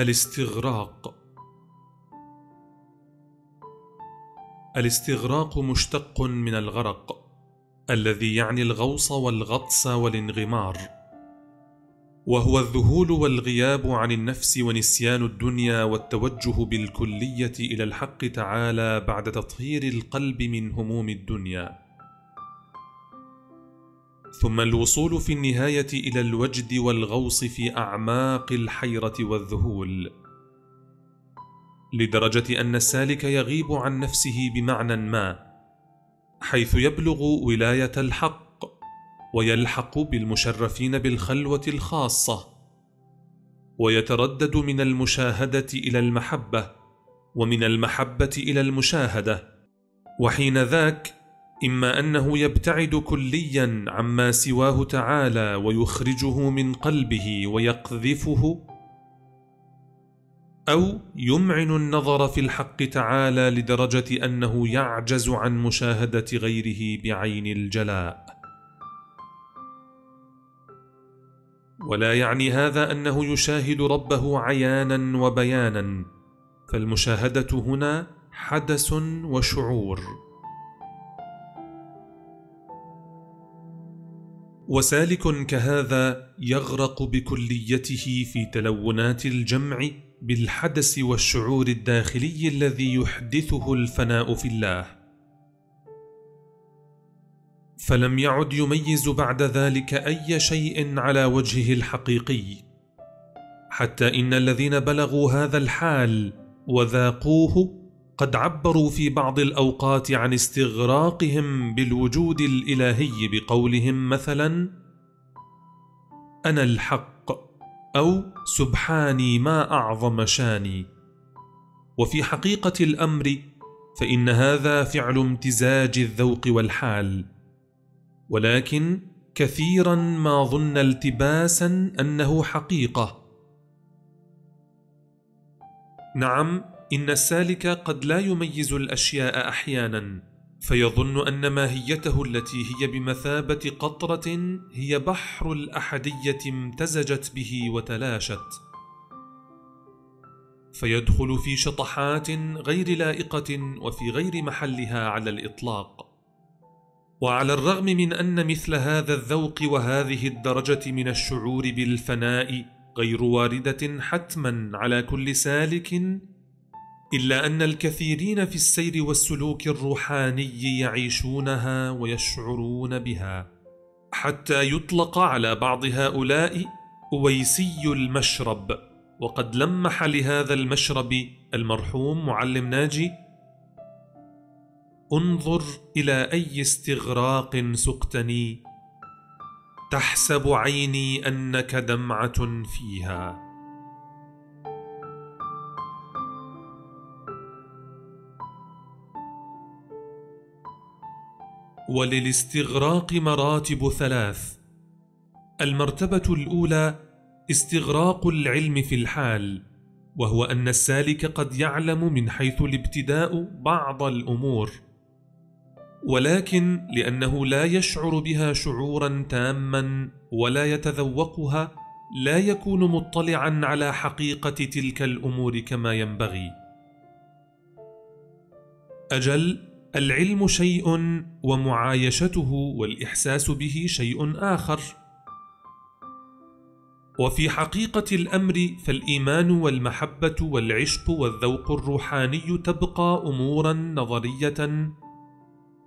الاستغراق. الاستغراق مشتق من الغرق، الذي يعني الغوص والغطس والانغمار، وهو الذهول والغياب عن النفس ونسيان الدنيا والتوجه بالكلية إلى الحق تعالى بعد تطهير القلب من هموم الدنيا، ثم الوصول في النهاية إلى الوجد والغوص في أعماق الحيرة والذهول، لدرجة أن السالك يغيب عن نفسه بمعنى ما، حيث يبلغ ولاية الحق ويلحق بالمشرفين بالخلوة الخاصة، ويتردد من المشاهدة إلى المحبة ومن المحبة إلى المشاهدة، وحين ذاك إما أنه يبتعد كليا عما سواه تعالى ويخرجه من قلبه ويقذفه، أو يمعن النظر في الحق تعالى لدرجة أنه يعجز عن مشاهدة غيره بعين الجلاء. ولا يعني هذا أنه يشاهد ربه عيانا وبيانا، فالمشاهدة هنا حدث وشعور. وسالك كهذا يغرق بكليته في تلونات الجمع بالحدث والشعور الداخلي الذي يحدثه الفناء في الله، فلم يعد يميز بعد ذلك أي شيء على وجهه الحقيقي، حتى إن الذين بلغوا هذا الحال وذاقوه قد عبروا في بعض الأوقات عن استغراقهم بالوجود الإلهي بقولهم مثلا: أنا الحق، أو سبحاني ما أعظم شاني. وفي حقيقة الأمر فإن هذا فعل امتزاج الذوق والحال، ولكن كثيرا ما ظن التباسا أنه حقيقة. نعم، إن السالك قد لا يميز الأشياء أحيانا، فيظن أن ماهيته التي هي بمثابة قطرة هي بحر الأحدية امتزجت به وتلاشت، فيدخل في شطحات غير لائقة وفي غير محلها على الإطلاق. وعلى الرغم من أن مثل هذا الذوق وهذه الدرجة من الشعور بالفناء غير واردة حتما على كل سالك، إلا أن الكثيرين في السير والسلوك الروحاني يعيشونها ويشعرون بها، حتى يطلق على بعض هؤلاء أويسي المشرب. وقد لمح لهذا المشرب المرحوم معلم ناجي: انظر إلى أي استغراق سقتني، تحسب عيني أنك دمعة فيها. وللاستغراق مراتب ثلاث: المرتبة الأولى استغراق العلم في الحال، وهو أن السالك قد يعلم من حيث الابتداء بعض الأمور، ولكن لأنه لا يشعر بها شعورا تاما ولا يتذوقها، لا يكون مطلعا على حقيقة تلك الأمور كما ينبغي. أجل، العلم شيء ومعايشته والإحساس به شيء آخر. وفي حقيقة الأمر فالإيمان والمحبة والعشق والذوق الروحاني تبقى أمورا نظرية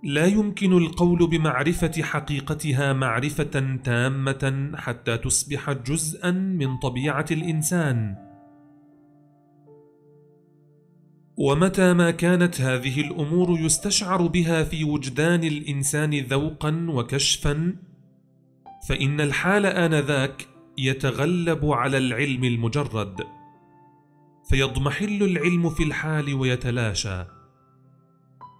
لا يمكن القول بمعرفة حقيقتها معرفة تامة حتى تصبح جزءا من طبيعة الإنسان. ومتى ما كانت هذه الأمور يستشعر بها في وجدان الإنسان ذوقا وكشفا، فإن الحال آنذاك يتغلب على العلم المجرد، فيضمحل العلم في الحال ويتلاشى.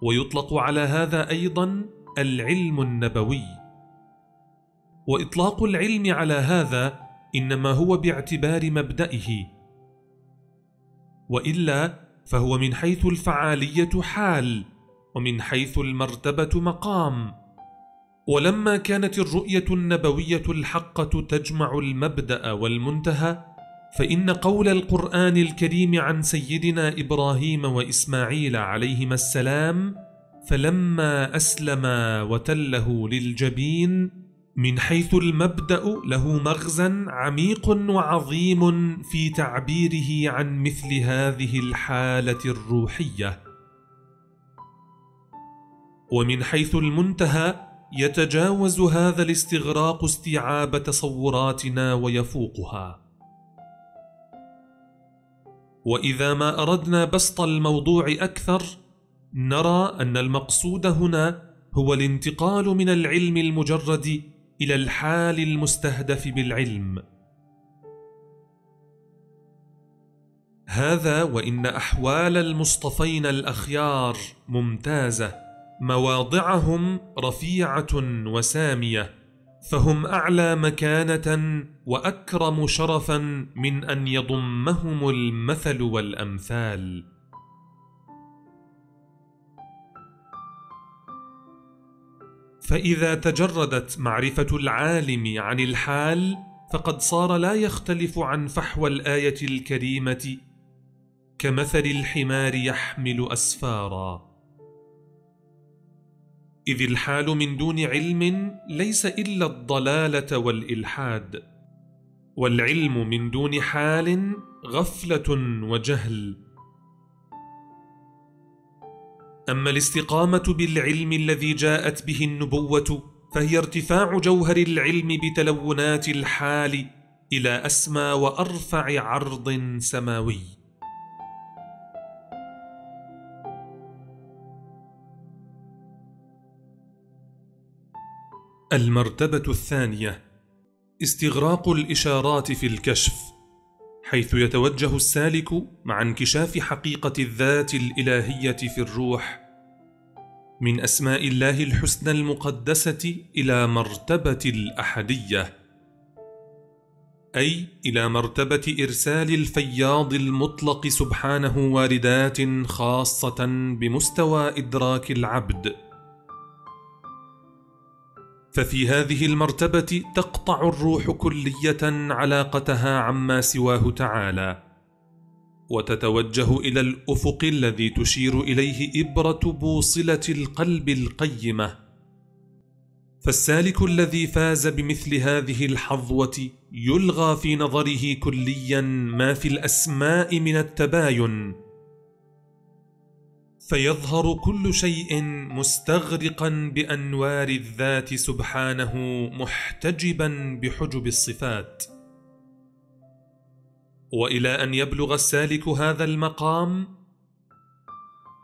ويطلق على هذا أيضا العلم النبوي. وإطلاق العلم على هذا إنما هو باعتبار مبدئه، وإلا فهو من حيث الفعالية حال، ومن حيث المرتبة مقام. ولما كانت الرؤية النبوية الحقة تجمع المبدأ والمنتهى، فإن قول القرآن الكريم عن سيدنا إبراهيم وإسماعيل عليهما السلام: فلما أسلما وتله للجبين، من حيث المبدأ له مغزى عميق وعظيم في تعبيره عن مثل هذه الحالة الروحية. ومن حيث المنتهى يتجاوز هذا الاستغراق استيعاب تصوراتنا ويفوقها. وإذا ما أردنا بسط الموضوع أكثر، نرى أن المقصود هنا هو الانتقال من العلم المجرد إلى الحال المستهدف بالعلم. هذا وإن أحوال المصطفين الأخيار ممتازة، مواضعهم رفيعة وسامية، فهم أعلى مكانة وأكرم شرفا من أن يضمهم المثل والأمثال. فإذا تجردت معرفة العالم عن الحال، فقد صار لا يختلف عن فحوى الآية الكريمة كمثل الحمار يحمل أسفارا، إذ الحال من دون علم ليس إلا الضلالة والإلحاد، والعلم من دون حال غفلة وجهل. أما الاستقامة بالعلم الذي جاءت به النبوة، فهي ارتفاع جوهر العلم بتلونات الحال إلى أسمى وأرفع عرض سماوي. المرتبة الثانية: استغراق الإشارات في الكشف، حيث يتوجه السالك مع انكشاف حقيقة الذات الإلهية في الروح من أسماء الله الحسنى المقدسة إلى مرتبة الأحدية، أي إلى مرتبة إرسال الفياض المطلق سبحانه واردات خاصة بمستوى إدراك العبد. ففي هذه المرتبة تقطع الروح كلية علاقتها عما سواه تعالى، وتتوجه إلى الأفق الذي تشير إليه إبرة بوصلة القلب القيمة. فالسالك الذي فاز بمثل هذه الحظوة يلغى في نظره كليا ما في الأسماء من التباين، فيظهر كل شيء مستغرقا بأنوار الذات سبحانه، محتجبا بحجب الصفات. وإلى أن يبلغ السالك هذا المقام،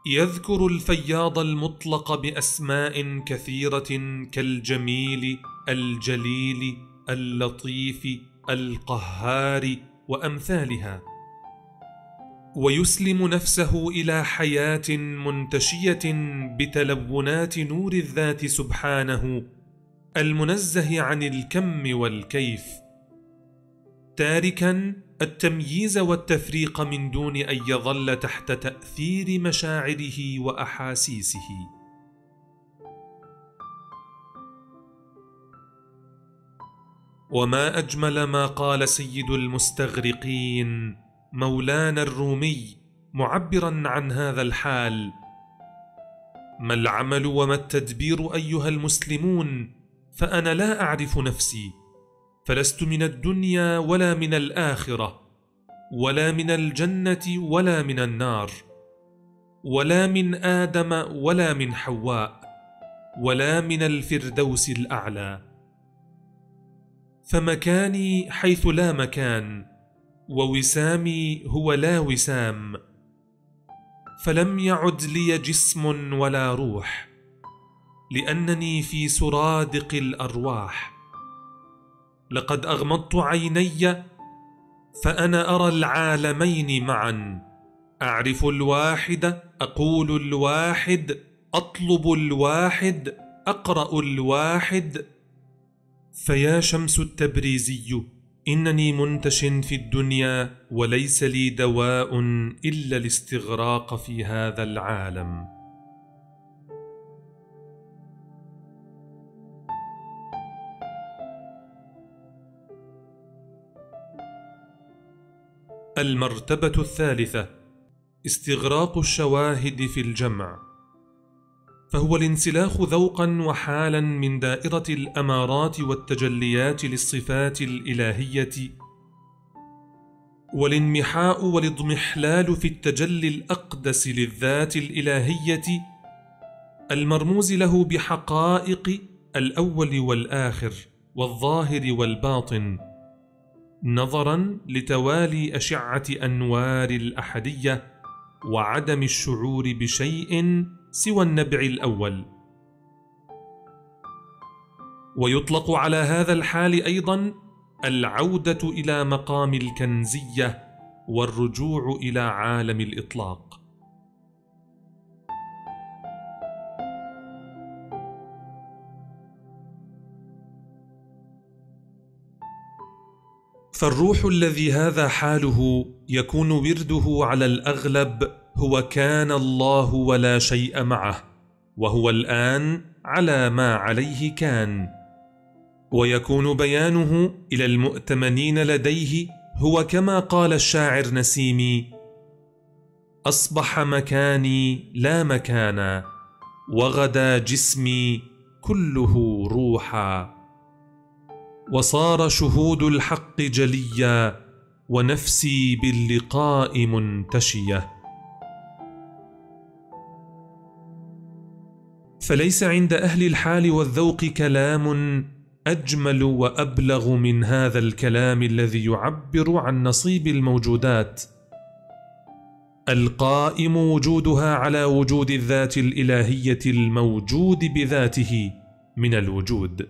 يذكر الفياض المطلق بأسماء كثيرة كالجميل، الجليل، اللطيف، القهار وأمثالها، ويسلم نفسه إلى حياة منتشية بتلونات نور الذات سبحانه المنزه عن الكم والكيف، تاركا التمييز والتفريق من دون أن يظل تحت تأثير مشاعره وأحاسيسه. وما أجمل ما قال سيد المستغرقين مولانا الرومي معبرا عن هذا الحال: ما العمل وما التدبير أيها المسلمون، فأنا لا أعرف نفسي، فلست من الدنيا ولا من الآخرة، ولا من الجنة ولا من النار، ولا من آدم ولا من حواء، ولا من الفردوس الأعلى، فمكاني حيث لا مكان، ووسامي هو لا وسام، فلم يعد لي جسم ولا روح، لأنني في سرادق الأرواح. لقد أغمضت عيني فأنا أرى العالمين معا، أعرف الواحد، أقول الواحد، أطلب الواحد، أقرأ الواحد. فيا شمس التبريزي، إنني منتش في الدنيا، وليس لي دواء إلا الاستغراق في هذا العالم. المرتبة الثالثة: استغراق الشواهد في الجمع، فهو الانسلاخ ذوقا وحالا من دائرة الأمارات والتجليات للصفات الإلهية، والانمحاء والاضمحلال في التجلي الأقدس للذات الإلهية المرموز له بحقائق الأول والآخر والظاهر والباطن، نظرا لتوالي أشعة أنوار الأحدية وعدم الشعور بشيء سوى النبع الأول. ويطلق على هذا الحال أيضا العودة إلى مقام الكنزية والرجوع إلى عالم الإطلاق. فالروح الذي هذا حاله يكون ورده على الأغلب هو كان الله ولا شيء معه، وهو الآن على ما عليه كان، ويكون بيانه إلى المؤتمنين لديه هو كما قال الشاعر نسيمي: أصبح مكاني لا مكانا، وغدا جسمي كله روحا، وصار شهود الحق جليا، ونفسي باللقاء منتشية. فليس عند أهل الحال والذوق كلام أجمل وأبلغ من هذا الكلام الذي يعبر عن نصيب الموجودات القائم وجودها على وجود الذات الإلهية الموجود بذاته من الوجود.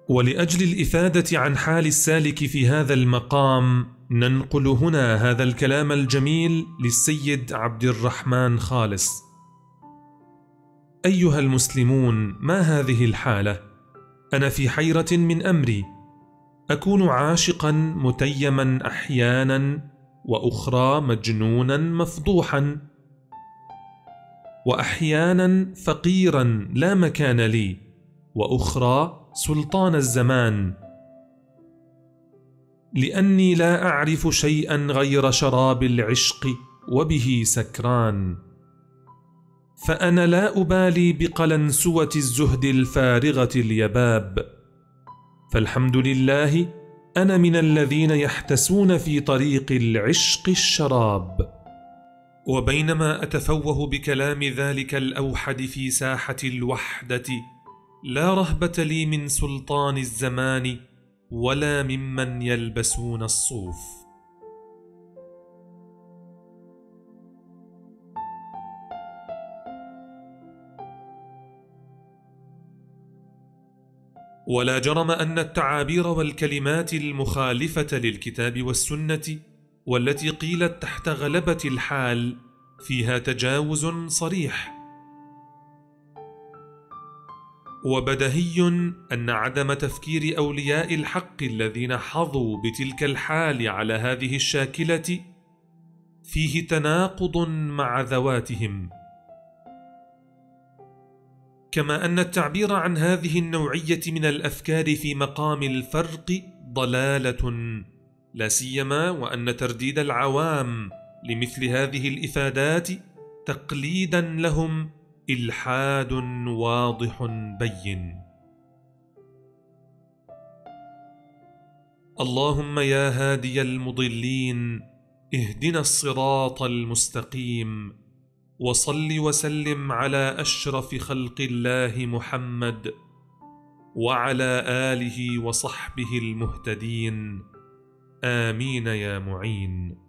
ولأجل الإفادة عن حال السالك في هذا المقام ننقل هنا هذا الكلام الجميل للسيد عبد الرحمن خالص: أيها المسلمون، ما هذه الحالة؟ أنا في حيرة من أمري، أكون عاشقا متيما أحيانا، وأخرى مجنونا مفضوحا، وأحيانا فقيرا لا مكان لي، وأخرى سلطان الزمان، لأني لا أعرف شيئا غير شراب العشق وبه سكران، فأنا لا أبالي بقلنسوة الزهد الفارغة اليباب، فالحمد لله أنا من الذين يحتسون في طريق العشق الشراب. وبينما أتفوه بكلام ذلك الأوحد في ساحة الوحدة، لا رهبة لي من سلطان الزمان ولا ممن يلبسون الصوف. ولا جرم أن التعابير والكلمات المخالفة للكتاب والسنة والتي قيلت تحت غلبة الحال فيها تجاوز صريح، وبدهي أن عدم تفكير أولياء الحق الذين حظوا بتلك الحال على هذه الشاكلة فيه تناقض مع ذواتهم، كما أن التعبير عن هذه النوعية من الأفكار في مقام الفرق ضلالة، لا سيما وأن ترديد العوام لمثل هذه الإفادات تقليدا لهم إلحاد واضح بين. اللهم يا هادي المضلين اهدنا الصراط المستقيم، وصل وسلم على أشرف خلق الله محمد وعلى آله وصحبه المهتدين، آمين يا معين.